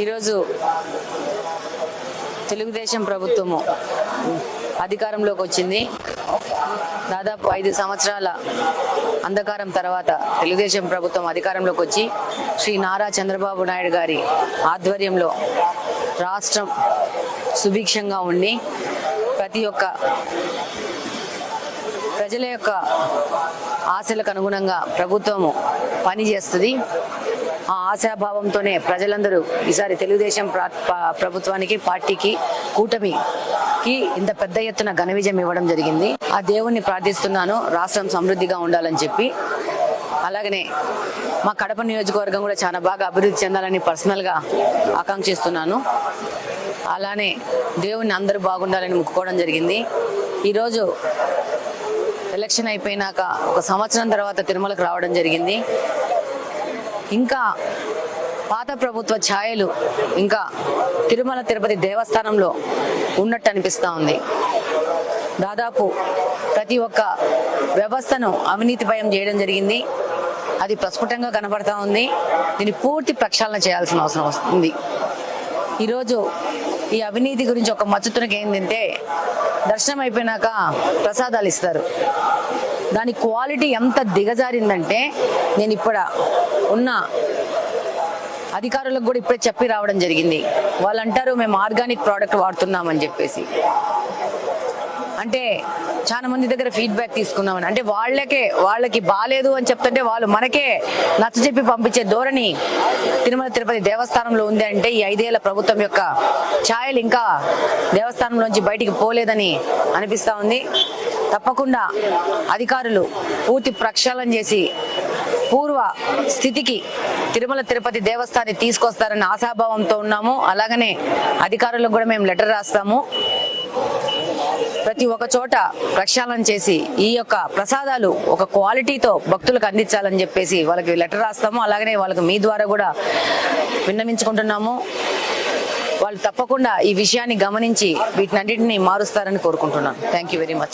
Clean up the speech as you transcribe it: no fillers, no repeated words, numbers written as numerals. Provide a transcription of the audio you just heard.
ఈరోజు తెలుగుదేశం ప్రభుత్వము అధికారంలోకి వచ్చింది. దాదాపు 5 సంవత్సరాల అంధకారం తర్వాత తెలుగుదేశం ప్రభుత్వం అధికారంలోకి వచ్చి శ్రీ నారా చంద్రబాబు నాయుడు గారి ఆధ్వర్యంలో రాష్ట్రం సుభిక్షంగా ఉండి ప్రతి ఒక్క ప్రజల యొక్క ఆశలకు అనుగుణంగా ప్రభుత్వము పనిచేస్తుంది. ఆ ఆశాభావంతోనే ప్రజలందరూ ఈసారి తెలుగుదేశం ప్రభుత్వానికి, పార్టీకి, కూటమికి ఇంత పెద్ద ఎత్తున ఘన విజయం ఇవ్వడం జరిగింది. ఆ దేవుణ్ణి ప్రార్థిస్తున్నాను రాష్ట్రం సమృద్ధిగా ఉండాలని చెప్పి. అలాగనే మా కడప నియోజకవర్గం కూడా చాలా బాగా అభివృద్ధి చెందాలని పర్సనల్గా ఆకాంక్షిస్తున్నాను. అలానే దేవుణ్ణి అందరూ బాగుండాలని మొక్కుకోవడం జరిగింది. ఈరోజు ఎలక్షన్ అయిపోయినాక 1 సంవత్సరం తర్వాత తిరుమలకు రావడం జరిగింది. ఇంకా పాత ప్రభుత్వ ఛాయలు ఇంకా తిరుమల తిరుపతి దేవస్థానంలో ఉన్నట్టు అనిపిస్తూ ఉంది. దాదాపు ప్రతి ఒక్క వ్యవస్థను అవినీతిమయం చేయడం జరిగింది. అది ప్రస్ఫుటంగా కనపడతా ఉంది. దీన్ని పూర్తి ప్రక్షాళన చేయాల్సిన అవసరం ఉంది. ఈరోజు ఈ అవినీతి గురించి ఒక మచ్చుతునకి ఏంటంటే, దర్శనం అయిపోయినాక ప్రసాదాలు ఇస్తారు. దాని క్వాలిటీ ఎంత దిగజారిందంటే, నేను ఇప్పుడు ఉన్న అధికారులకు కూడా ఇప్పుడే చెప్పి రావడం జరిగింది. వాళ్ళు అంటారు మేము ఆర్గానిక్ ప్రోడక్ట్ వాడుతున్నామని చెప్పేసి. అంటే చాలా మంది దగ్గర ఫీడ్బ్యాక్ తీసుకున్నామని, అంటే వాళ్ళకి బాలేదు అని చెప్తుంటే వాళ్ళు మనకే నచ్చ చెప్పి పంపించే ధోరణి తిరుమల తిరుపతి దేవస్థానంలో ఉంది. అంటే ఈ 5 ఏళ్ల ప్రభుత్వం యొక్క ఛాయలు ఇంకా దేవస్థానంలోంచి బయటికి పోలేదని అనిపిస్తా ఉంది. తప్పకుండా అధికారులు పూర్తి ప్రక్షాళన చేసి పూర్వ స్థితికి తిరుమల తిరుపతి దేవస్థానాన్ని తీసుకొస్తారని ఆశాభావంతో ఉన్నాము. అలాగనే అధికారులకు కూడా మేము లెటర్ రాస్తాము. ప్రతి ఒక్క చోట ప్రక్షాళన చేసి ఈ యొక్క ప్రసాదాలు ఒక క్వాలిటీతో భక్తులకు అందించాలని చెప్పేసి వాళ్ళకి లెటర్ రాస్తాము. అలాగనే వాళ్ళకి మీ ద్వారా కూడా విన్నవించుకుంటున్నాము. వాళ్ళు తప్పకుండా ఈ విషయాన్ని గమనించి వీటినన్నింటినీ మారుస్తారని కోరుకుంటున్నాను. Thank you very much.